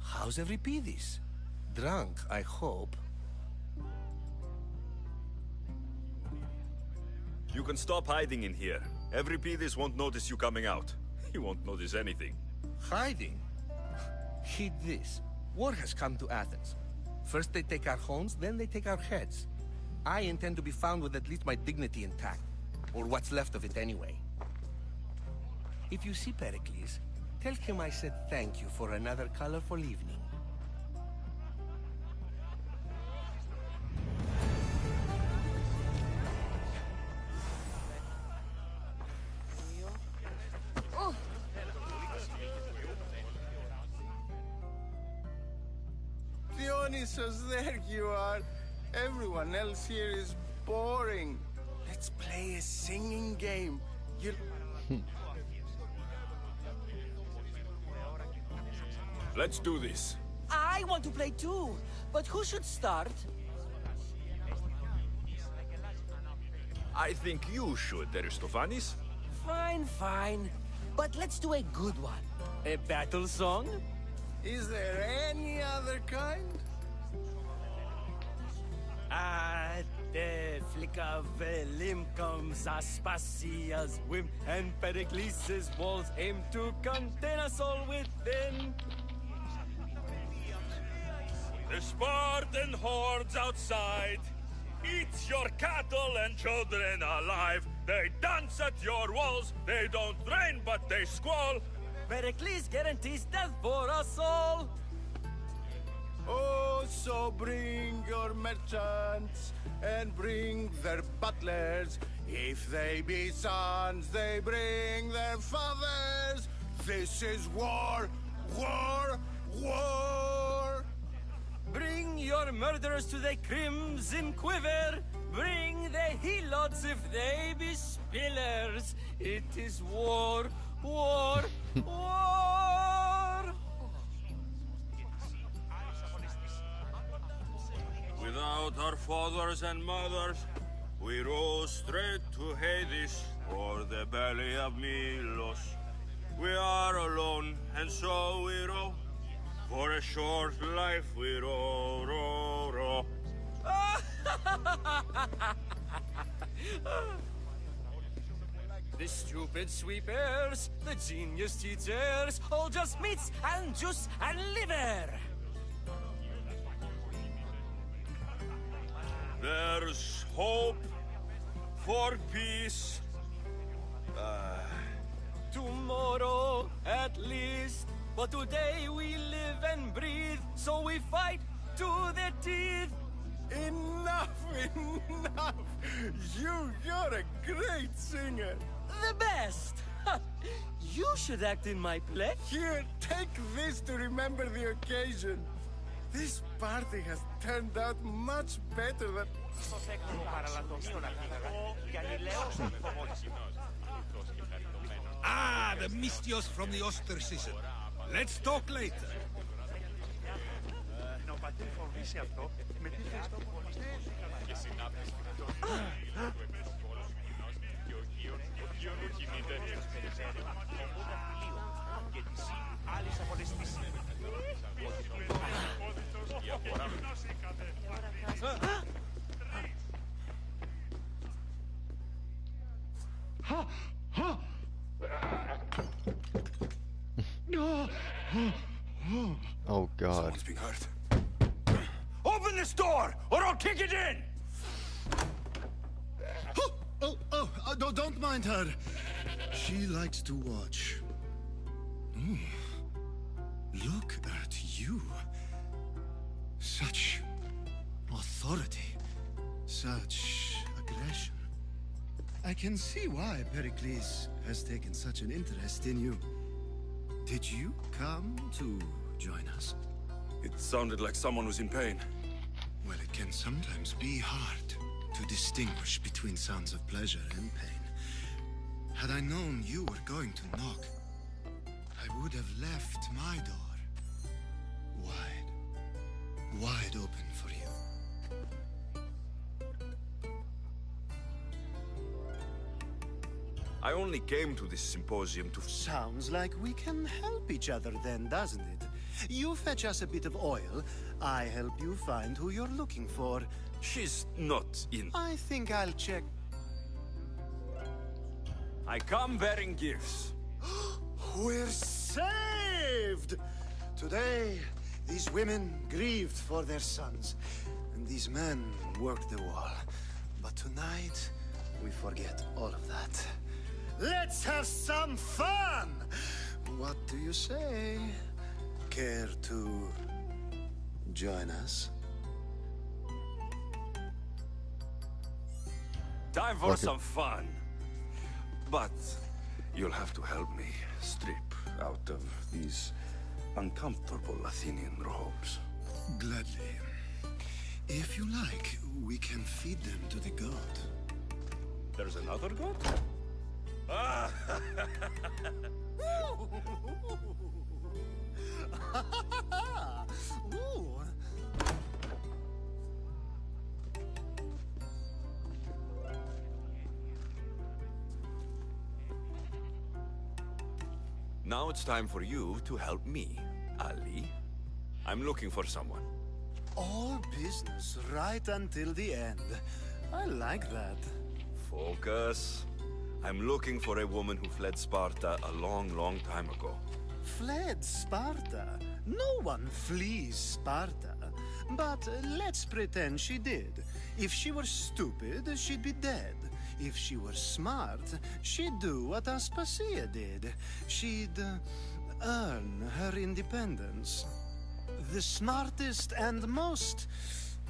How's Euripides? Drunk, I hope. You can stop hiding in here. Euripides won't notice you coming out. He won't notice anything. Hiding? Heed this. War has come to Athens. First they take our homes, then they take our heads. I intend to be found with at least my dignity intact. Or what's left of it anyway. If you see Pericles, tell him I said thank you for another colorful evening. Dionysus, there you are. Everyone else here is boring. Let's play a singing game. You... Let's do this. I want to play too, but who should start? I think you should, Aristophanes. Fine, fine. But let's do a good one. A battle song? Is there any other kind? At the flick of a limb comes Aspasia's whim, and Pericles' walls aim to contain us all within. The Spartan hordes outside eat your cattle and children alive. They dance at your walls. They don't rain, but they squall. Pericles guarantees death for us all. Oh, so bring your merchants and bring their butlers. If they be sons, they bring their fathers. This is war, war, war. Bring your murderers to the crimson quiver. Bring the helots if they be spillers. It is war, war, war. Without our fathers and mothers, we rose straight to Hades or the belly of Milos. We are alone, and so we row. For a short life we row, row, row. The stupid sweepers, the genius teachers, all just meats and juice and liver. There's hope for peace. Tomorrow, at least. But today we live and breathe, so we fight to the teeth. Enough, enough! You're a great singer. The best! You should act in my play. Here, take this to remember the occasion. This party has turned out much better than... Ah, the Mystios from the Oster season. Let's talk later. Oh God. Someone's being hurt. Open this door, or I'll kick it in! Don't mind her. She likes to watch. Look at you. Such authority. Such aggression. I can see why Pericles has taken such an interest in you. Did you come to join us? It sounded like someone was in pain. Well, it can sometimes be hard to distinguish between sounds of pleasure and pain. Had I known you were going to knock, I would have left my door wide open for you. I only came to this symposium to... Sounds like we can help each other then, doesn't it? You fetch us a bit of oil, I help you find who you're looking for. She's not in... I think I'll check... I come bearing gifts. We're saved! Today, these women grieved for their sons, and these men worked the wall. But tonight, we forget all of that. Let's have some fun! What do you say? Care to join us? Time for some fun. But you'll have to help me strip out of these uncomfortable Athenian robes. Gladly. If you like, we can feed them to the god. There's another god? Ooh. Now it's time for you to help me, Ali. I'm looking for someone. All business right until the end. I like that. Focus. I'm looking for a woman who fled Sparta a long, long time ago. Fled Sparta? No one flees Sparta. But let's pretend she did. If she were stupid, she'd be dead. If she were smart, she'd do what Aspasia did. She'd earn her independence. The smartest and most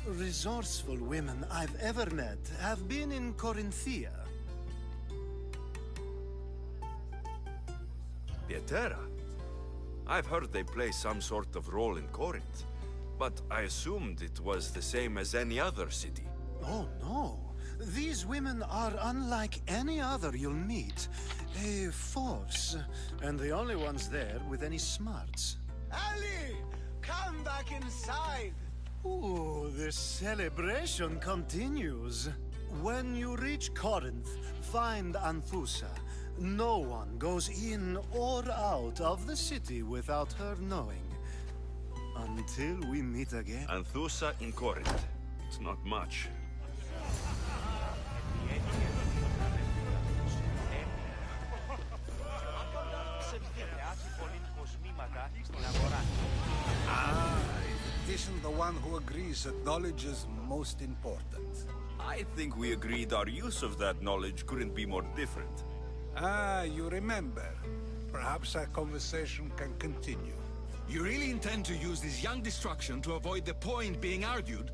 resourceful women I've ever met have been in Corinthia. Pietera? I've heard they play some sort of role in Corinth, but I assumed it was the same as any other city. Oh, no. These women are unlike any other you'll meet. A force, and the only ones there with any smarts. Ali! Come back inside! Ooh, the celebration continues. When you reach Corinth, find Anthusa. No one goes in or out of the city without her knowing. Until we meet again. Anthusa in Corinth. It's not much. It isn't the one who agrees that knowledge is most important. I think we agreed our use of that knowledge couldn't be more different. Ah, you remember. Perhaps our conversation can continue. You really intend to use this young destruction to avoid the point being argued?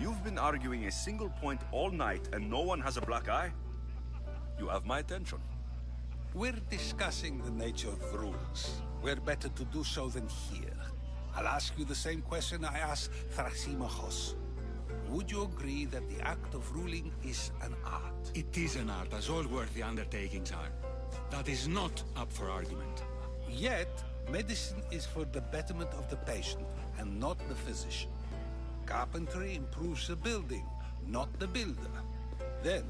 You've been arguing a single point all night and no one has a black eye? You have my attention. We're discussing the nature of rules. Where better to do so than here? I'll ask you the same question I asked Thrasymachos. Would you agree that the act of ruling is an art? It is an art, as all worthy undertakings are. That is not up for argument. Yet, medicine is for the betterment of the patient, and not the physician. Carpentry improves the building, not the builder. Then,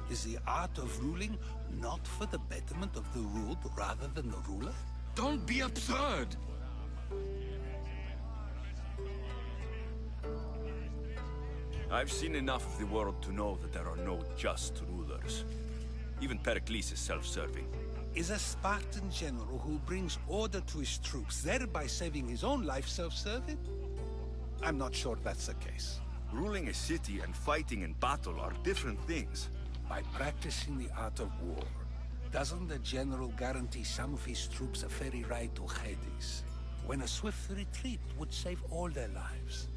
is the art of ruling not for the betterment of the ruled rather than the ruler? Don't be absurd! I've seen enough of the world to know that there are no just rulers. Even Pericles is self-serving. Is a Spartan general who brings order to his troops, thereby saving his own life, self-serving? I'm not sure that's the case. Ruling a city and fighting in battle are different things. By practicing the art of war, doesn't the general guarantee some of his troops a ferry ride to Hades, when a swift retreat would save all their lives?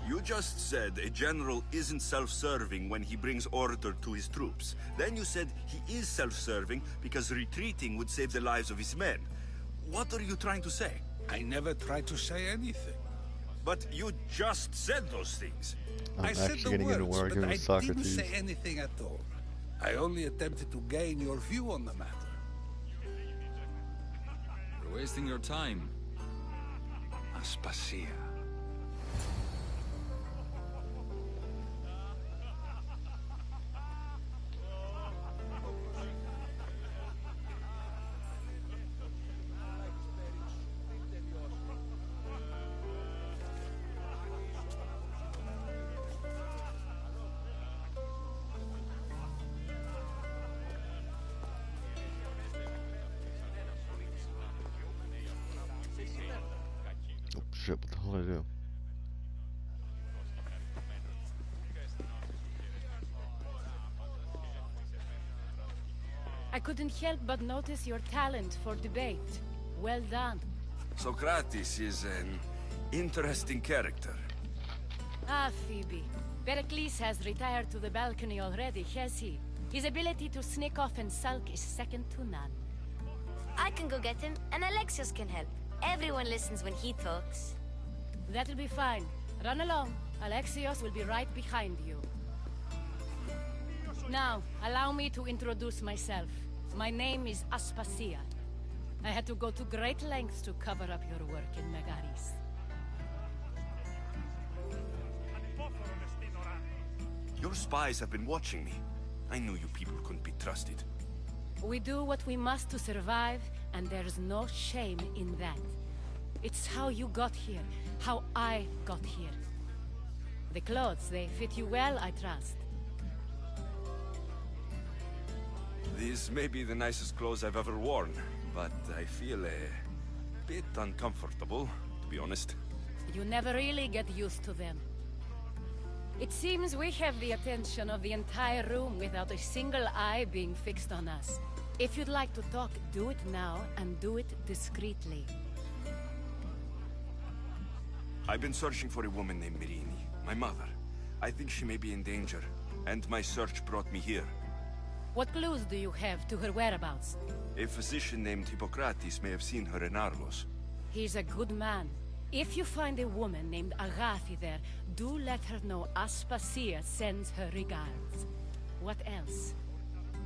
You just said a general isn't self-serving when he brings order to his troops. Then you said he is self-serving because retreating would save the lives of his men. What are you trying to say? I never tried to say anything. But you just said those things. I said the words, but I didn't say anything at all. I only attempted to gain your view on the matter. wasting your time. Aspasia. Oh shit, what the hell did I do? I couldn't help but notice your talent for debate. Well done. Socrates is an interesting character. Ah, Phoebe. Pericles has retired to the balcony already, has he? His ability to sneak off and sulk is second to none. I can go get him, and Alexios can help. Everyone listens when he talks. That'll be fine. Run along. Alexios will be right behind you. Now, allow me to introduce myself. My name is Aspasia. I had to go to great lengths to cover up your work in Megaris. Your spies have been watching me. I knew you people couldn't be trusted. We do what we must to survive, and there's no shame in that. It's how you got here, how I got here. The clothes, they fit you well, I trust. These may be the nicest clothes I've ever worn, but I feel a bit uncomfortable, to be honest. You never really get used to them. It seems we have the attention of the entire room without a single eye being fixed on us. If you'd like to talk, do it now, and do it discreetly. I've been searching for a woman named Mirini, my mother. I think she may be in danger, and my search brought me here. What clues do you have to her whereabouts? A physician named Hippocrates may have seen her in Argos. He's a good man. If you find a woman named Agathi there, do let her know Aspasia sends her regards. What else?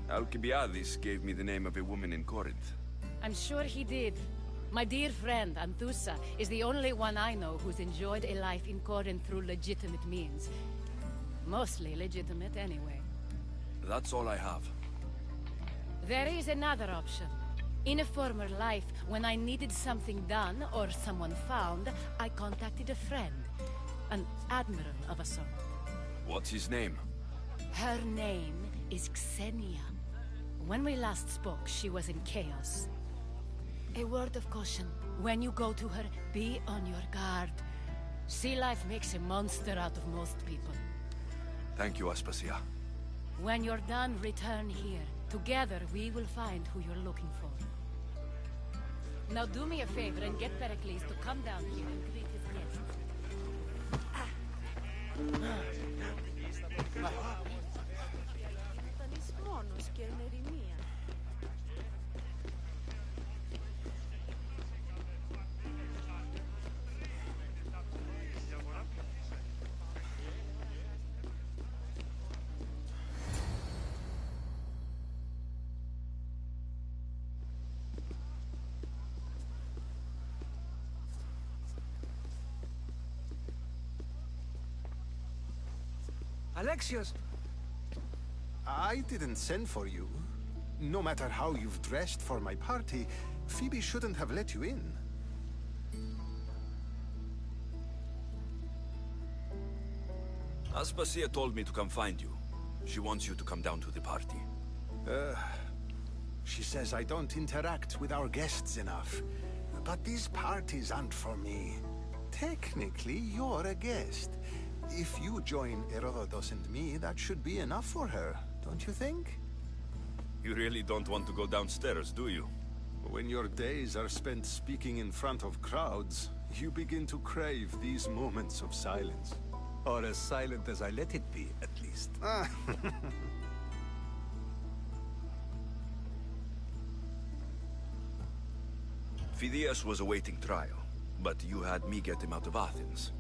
Alcibiades gave me the name of a woman in Corinth. I'm sure he did. My dear friend, Anthusa, is the only one I know who's enjoyed a life in Corinth through legitimate means. Mostly legitimate, anyway. That's all I have. There is another option. In a former life, when I needed something done or someone found, I contacted a friend. An admiral of a sort. What's his name? Her name is Xenia. When we last spoke, she was in chaos. A word of caution. When you go to her, be on your guard. Sea life makes a monster out of most people. Thank you, Aspasia. When you're done, return here. Together, we will find who you're looking for. Now do me a favor and get Pericles to come down here and greet his guests. Alexios! I didn't send for you. No matter how you've dressed for my party, Phoebe shouldn't have let you in. Aspasia told me to come find you. She wants you to come down to the party. She says I don't interact with our guests enough. But these parties aren't for me. Technically, you're a guest. If you join Herodotus and me, that should be enough for her, don't you think? You really don't want to go downstairs, do you? When your days are spent speaking in front of crowds, you begin to crave these moments of silence. Or as silent as I let it be, at least. Phidias was awaiting trial, but you had me get him out of Athens.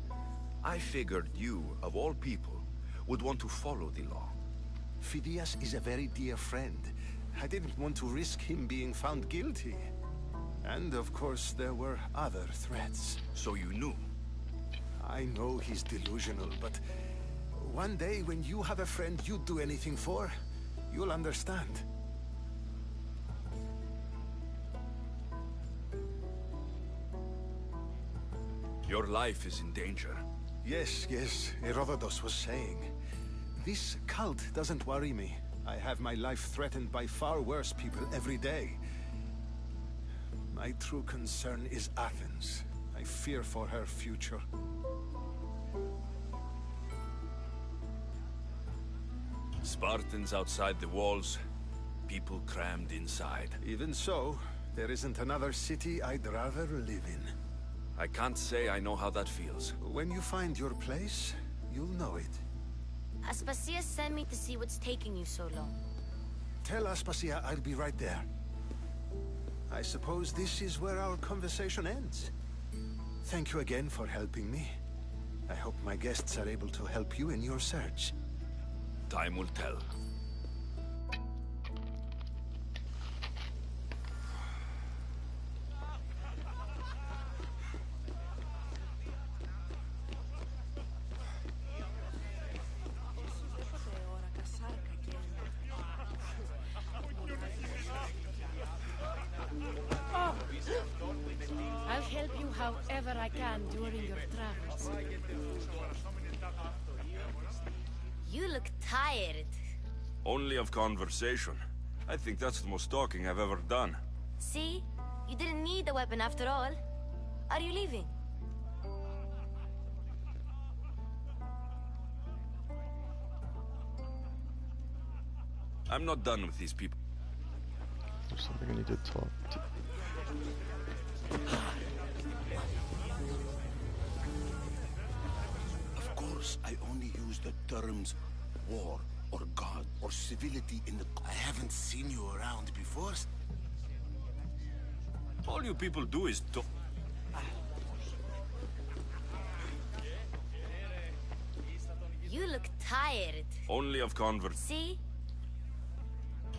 I figured you, of all people, would want to follow the law. Phidias is a very dear friend. I didn't want to risk him being found guilty. And of course, there were other threats. So you knew? I know he's delusional, but one day when you have a friend you'd do anything for, you'll understand. Your life is in danger. Yes, Herodotus was saying. This cult doesn't worry me. I have my life threatened by far worse people every day. My true concern is Athens. I fear for her future. Spartans outside the walls, people crammed inside. Even so, there isn't another city I'd rather live in. I can't say I know how that feels. When you find your place, you'll know it. Aspasia sent me to see what's taking you so long. Tell Aspasia I'll be right there. I suppose this is where our conversation ends. Thank you again for helping me. I hope my guests are able to help you in your search. Time will tell. I'll help you however I can during your travels. You look tired. Only of conversation. I think that's the most talking I've ever done. See? You didn't need the weapon after all. Are you leaving? I'm not done with these people. There's something I need to talk to. Of course, I only use the terms war or god or civility in the... I haven't seen you around before. All you people do is talk. You look tired. Only of conversation. See?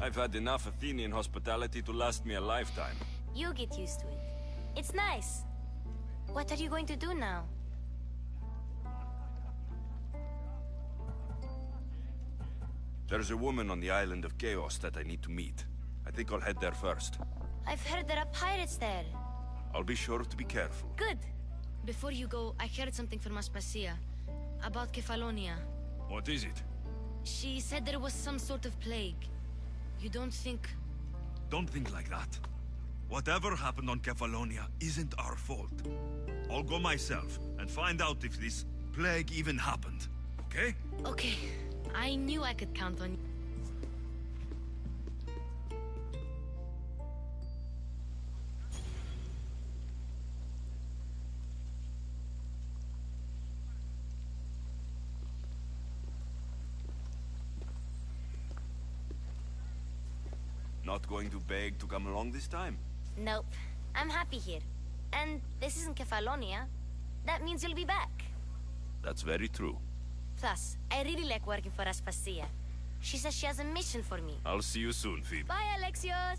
I've had enough Athenian hospitality to last me a lifetime. You get used to it. It's nice. What are you going to do now? There's a woman on the island of Chaos that I need to meet. I think I'll head there first. I've heard there are pirates there. I'll be sure to be careful. Good. Before you go, I heard something from Aspasia. About Kefalonia. What is it? She said there was some sort of plague. You don't think... Don't think like that. Whatever happened on Kefalonia isn't our fault. I'll go myself and find out if this plague even happened, okay? Okay. I knew I could count on you. Not going to beg to come along this time? Nope. I'm happy here. And this isn't Kefalonia. That means you'll be back. That's very true. Plus, I really like working for Aspasia. She says she has a mission for me. I'll see you soon, Phoebe. Bye, Alexios!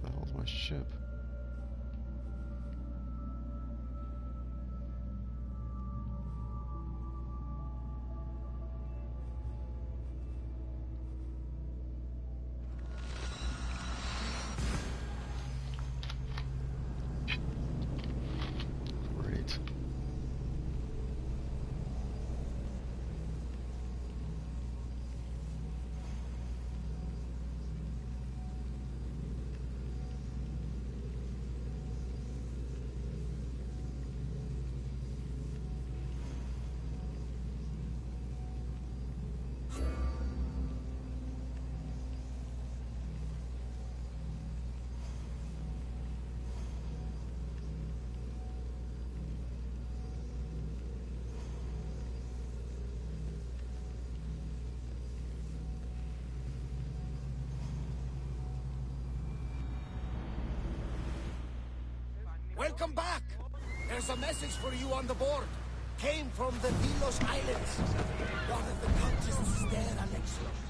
That was my ship. Welcome back! There's a message for you on the board. Came from the Delos Islands. One of the cultists there, Alexios.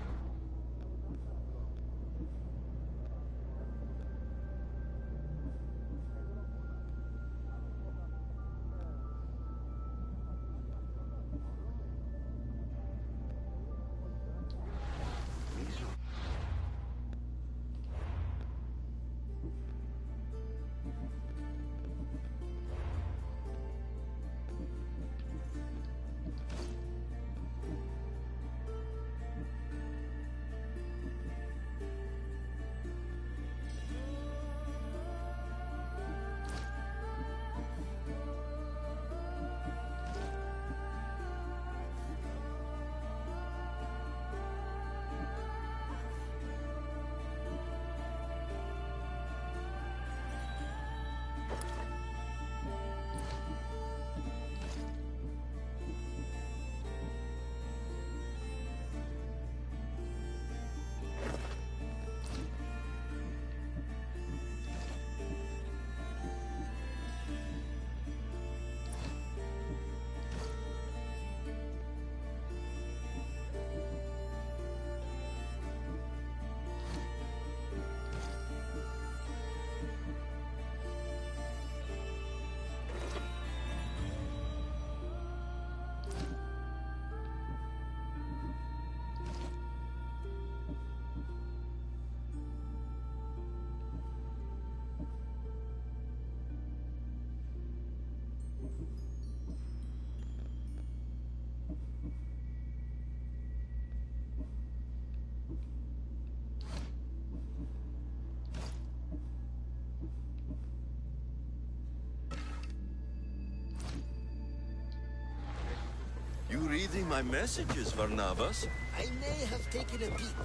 You reading my messages, Varnavas? I may have taken a peek.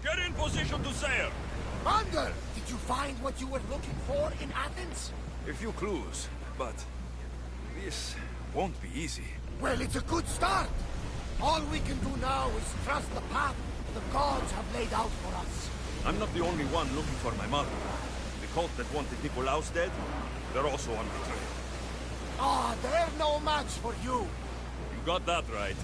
Get in position to sail! Commander, did you find what you were looking for in Athens? A few clues, but this won't be easy. Well, it's a good start. All we can do now is trust the path the gods have laid out for us. I'm not the only one looking for my mother. The cult that wanted Nikolaos dead, they're also on the trail. Ah, they're no match for you. You got that right.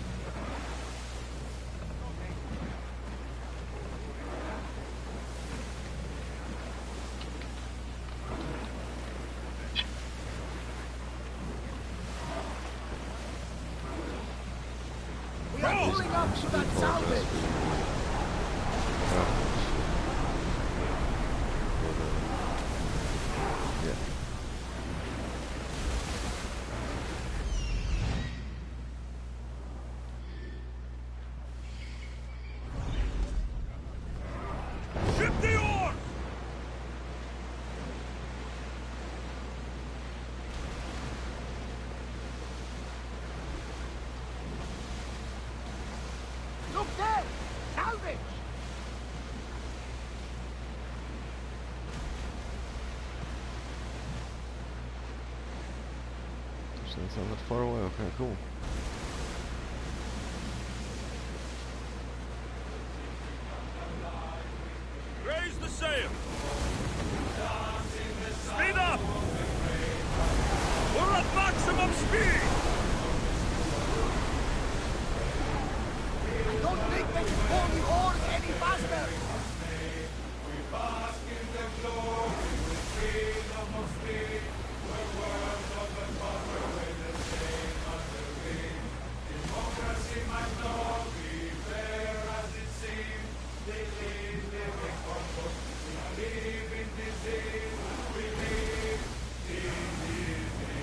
We are pulling up to that salvage. Ship the oars! Look there! Salvage! So it's not that far away. Okay, cool. Raise the sail! Speed up! We're at maximum speed! I don't think they can pull the oars any faster!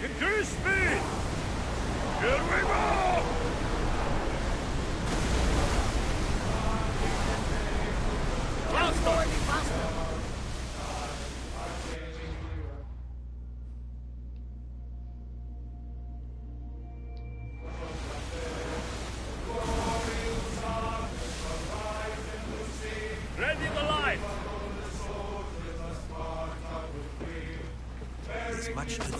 Increase speed! Here we go! Can't go any faster! Ready the light! There's much to do.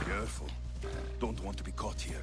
Careful. Don't want to be caught here.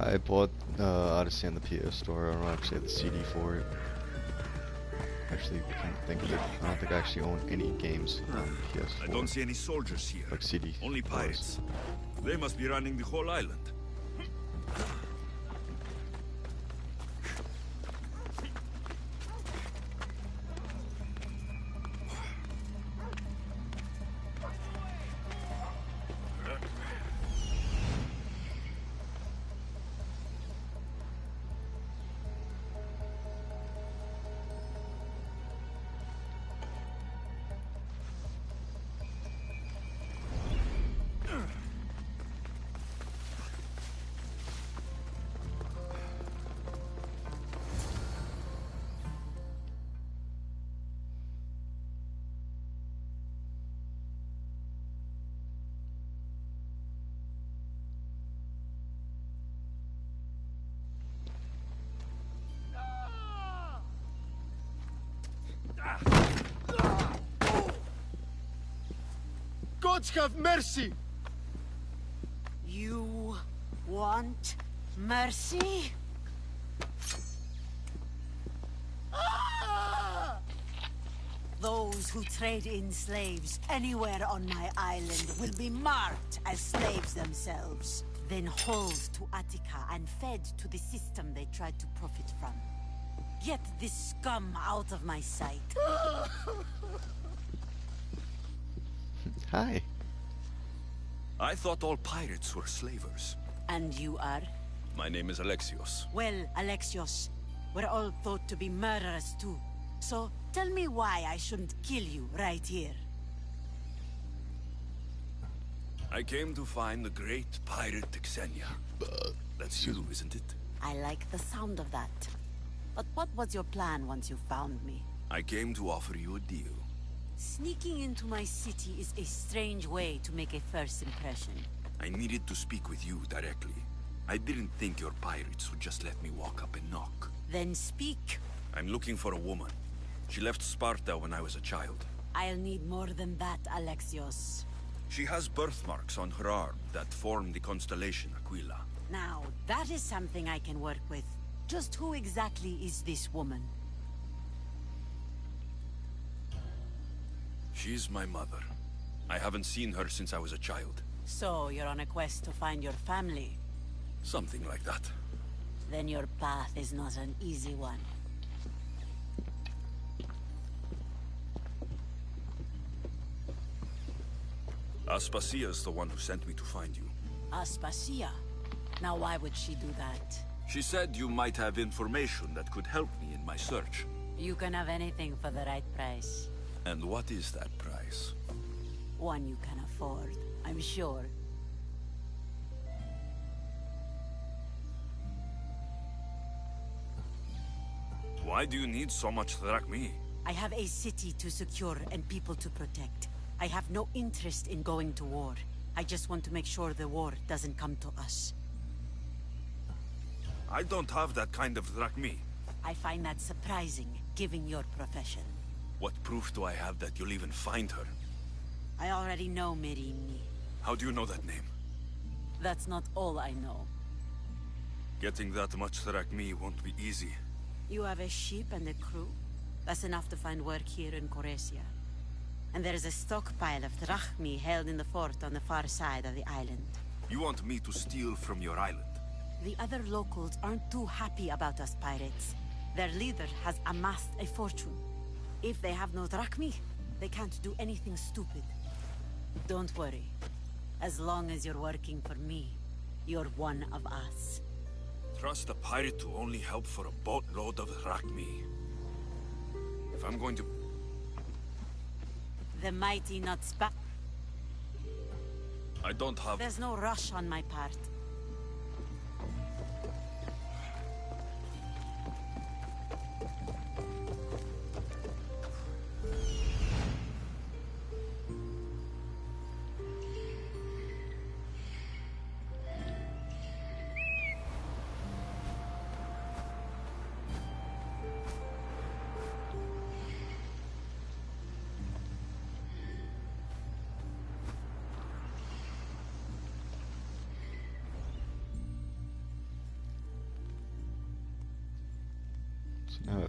I bought Odyssey on the PS Store. I don't actually have the CD for it. Actually, I can't think of it. I don't think I actually own any games on PS4. I don't see any soldiers here. Like CD. Only pirates. They must be running the whole island. Gods have mercy! You want mercy? Those who trade in slaves anywhere on my island will be marked as slaves themselves, then hauled to Attica and fed to the system they tried to profit from. Get this scum out of my sight. Hi. I thought all pirates were slavers. And you are? My name is Alexios. Well, Alexios, we're all thought to be murderers too. So, tell me why I shouldn't kill you right here. I came to find the great pirate Xenia. That's you, isn't it? I like the sound of that. But what was your plan once you found me? I came to offer you a deal. Sneaking into my city is a strange way to make a first impression. I needed to speak with you directly. I didn't think your pirates would just let me walk up and knock. Then speak. I'm looking for a woman. She left Sparta when I was a child. I'll need more than that, Alexios. She has birthmarks on her arm that form the constellation Aquila. Now, that is something I can work with. Just who exactly is this woman? She's my mother. I haven't seen her since I was a child. So, you're on a quest to find your family? Something like that. Then your path is not an easy one. Aspasia's the one who sent me to find you. Aspasia? Now why would she do that? She said you might have information that could help me in my search. You can have anything for the right price. And what is that price? One you can afford, I'm sure. Why do you need so much drachmi? I have a city to secure and people to protect. I have no interest in going to war. I just want to make sure the war doesn't come to us. I don't have that kind of drachmi. I find that surprising, given your profession. What proof do I have that you'll even find her? I already know Merini. How do you know that name? That's not all I know. Getting that much drachmi won't be easy. You have a ship and a crew? That's enough to find work here in Coresia. And there is a stockpile of drachmi held in the fort on the far side of the island. You want me to steal from your island? The other locals aren't too happy about us pirates. Their leader has amassed a fortune. If they have no drachmi, they can't do anything stupid. Don't worry. As long as you're working for me, you're one of us. Trust a pirate to only help for a boatload of drachmi. If I'm going to... The mighty not spa... I don't have... There's no rush on my part.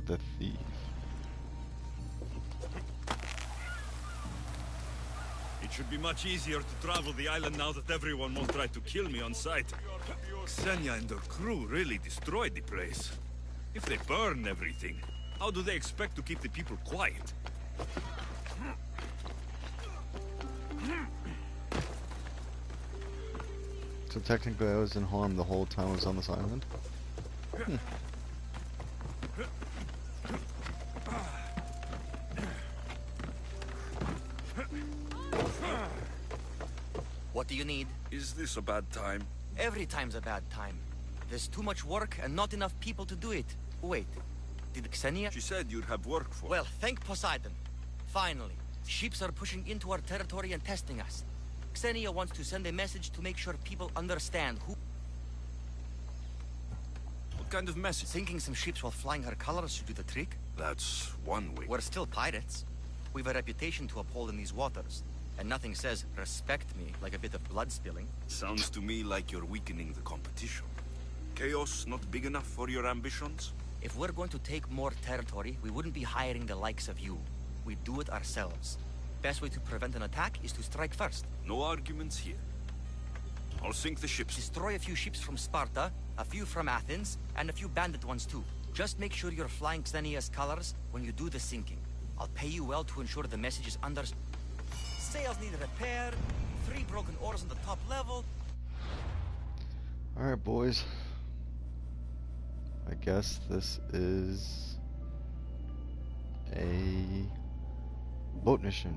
The thief. It should be much easier to travel the island now that everyone won't try to kill me on sight. Xenia and her crew really destroyed the place. If they burn everything, how do they expect to keep the people quiet? So technically I was in harm the whole time I was on this island? What do you need? Is this a bad time? Every time's a bad time. There's too much work and not enough people to do it. Wait, did Xenia? She said you'd have work for Well, thank Poseidon. Finally, ships are pushing into our territory and testing us. Xenia wants to send a message to make sure people understand who... What kind of message? Sinking some ships while flying her colors should do the trick. That's one way. We're still pirates. We've a reputation to uphold in these waters. And nothing says, respect me, like a bit of blood spilling. Sounds to me like you're weakening the competition. Chaos not big enough for your ambitions? If we're going to take more territory, we wouldn't be hiring the likes of you. We'd do it ourselves. Best way to prevent an attack is to strike first. No arguments here. I'll sink the ships. Destroy a few ships from Sparta, a few from Athens, and a few bandit ones too. Just make sure you're flying Xenia's colors when you do the sinking. I'll pay you well to ensure the message is under... Sails need repair, 3 broken oars on the top level. Alright, boys. I guess this is a boat mission.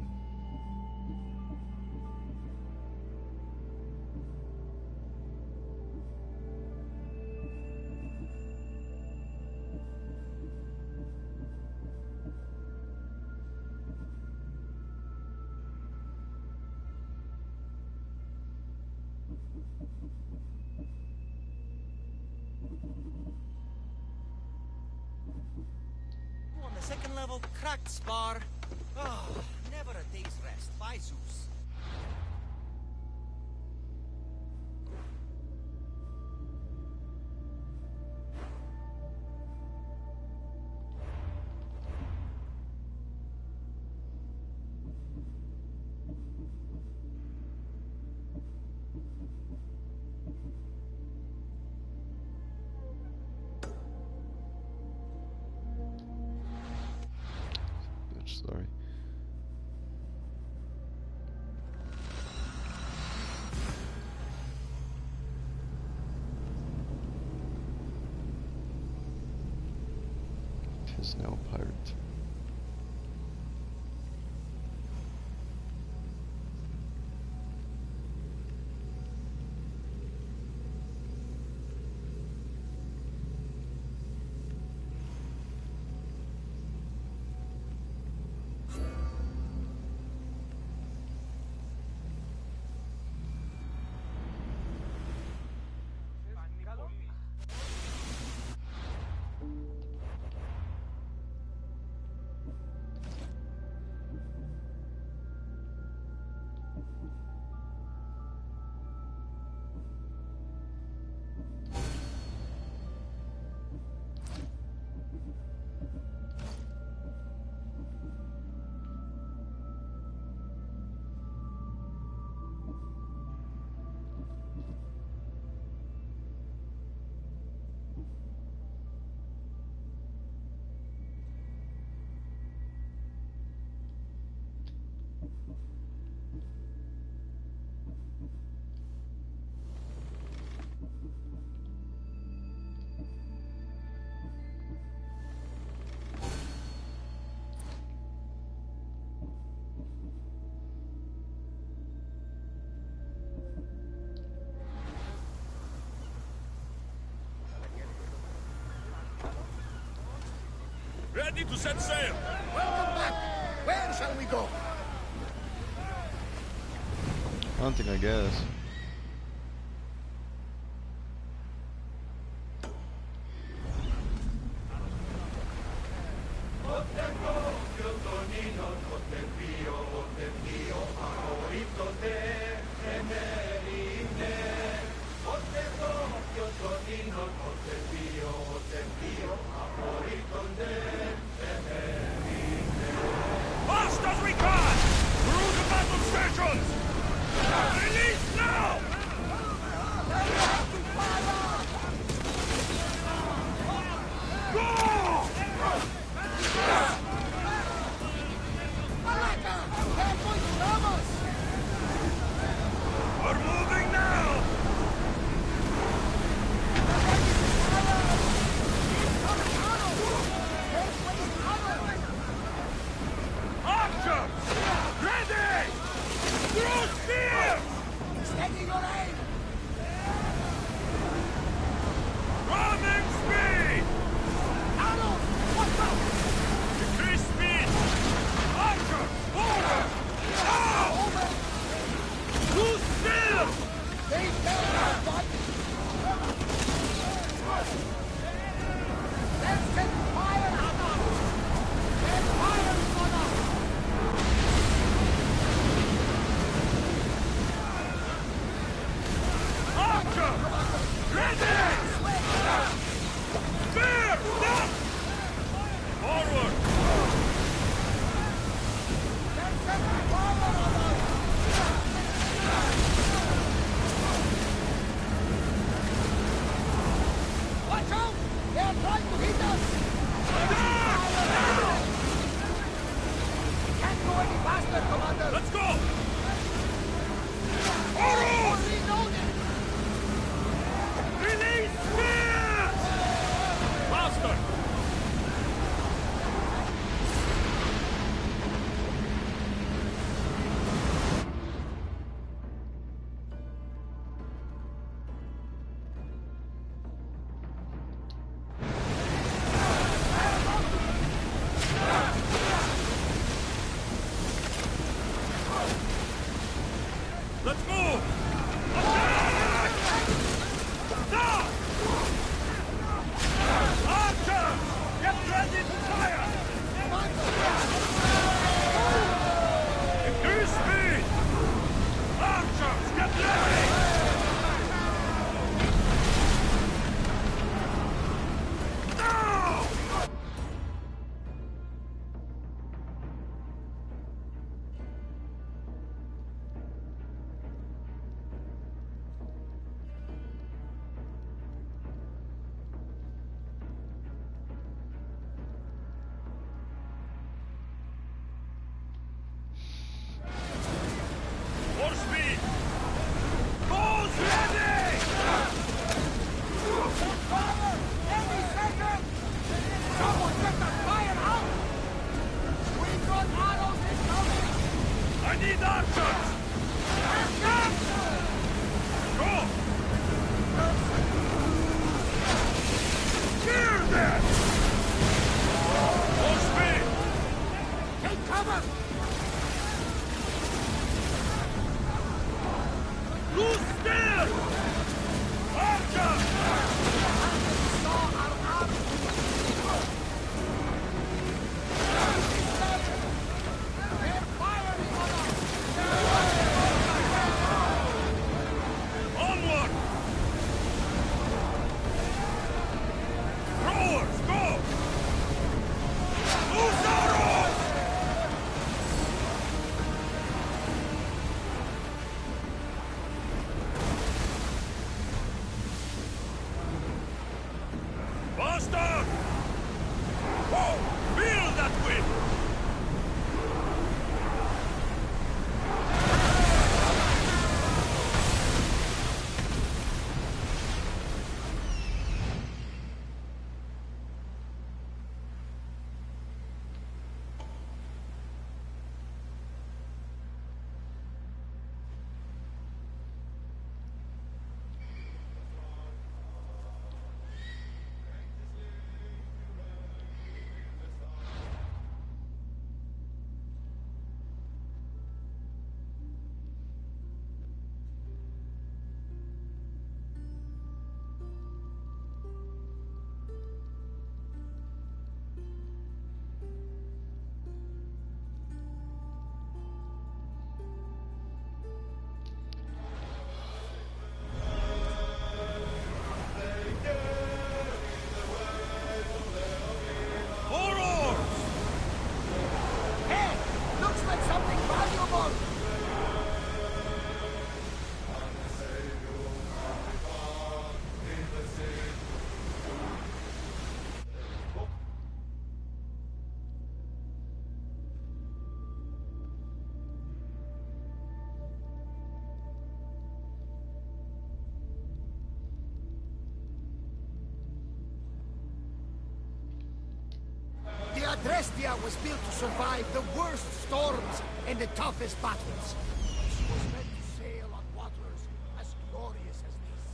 On the second level, cracked spar. Oh, never a day's rest. By Zeus. Sorry. is now a pirate. Ready to set sail! Welcome back! Where shall we go? Hunting, I guess. Fast as we can! Through the battle stations! Release now! Go! We're moving now! Archers! Ready! Throw spears! Steady your aim! Running speed! Arrows! Watch out! Increase speed! Archers! Forward! Now! Loose spears! They fell, bud! Let's take fire on us! There's fire on us! Archer! Ready! Spear! Stop! Forward! Let's take fire on us! Watch out! They are trying to hit us! We can't go any faster, Commander! Let's go! Arrows! Reloading! Release spears! Faster! Let's move! Attack! Now! Archers! Get ready to fire! Increase speed! Archers, get ready! Now! need archers! Go! Kill them! Full speed! Take cover! Loose still! Archer! Onward! Rowers, go! Loose arrows! Faster! Whoa! Feel that wind! Hey! Looks like something valuable! The Adrestia was built to survive the worst storms and the toughest battles. She was meant to sail on waters as glorious as this.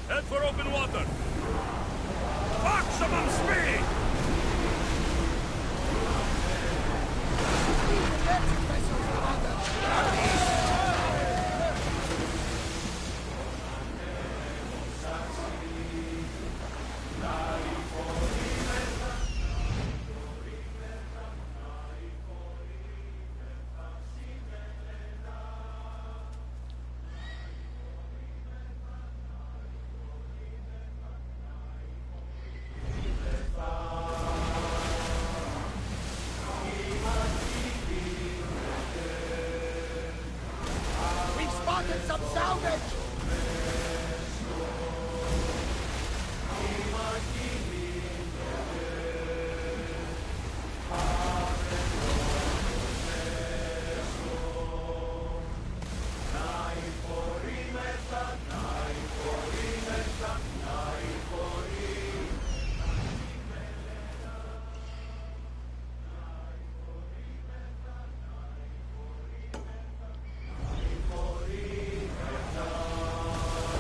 Head for open water! Maximum speed! We've spotted some salvage!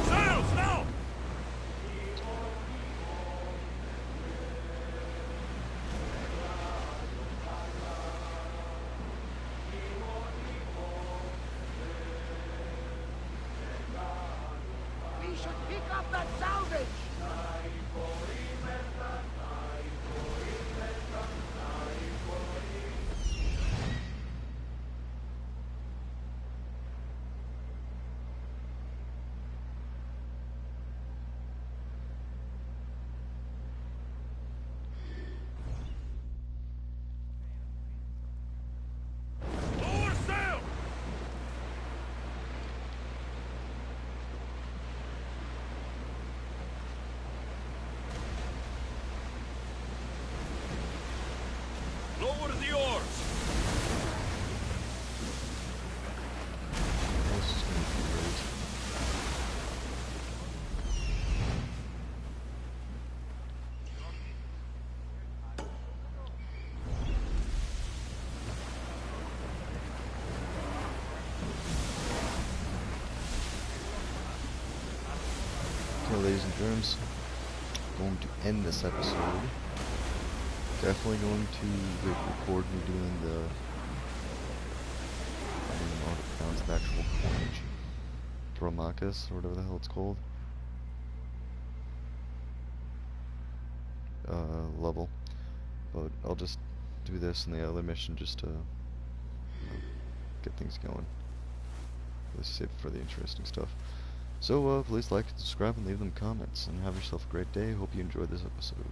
Sails now! We should pick up that salvage! Lower the oars! This is going to be great. So, ladies and germs, going to end this episode. Definitely going to record me doing the, I don't know how to pronounce the actual coinage, Promachus, or whatever the hell it's called, level. But I'll just do this and the other mission just to get things going. Let's save it for the interesting stuff. So please like and subscribe and leave them comments, and have yourself a great day. Hope you enjoyed this episode.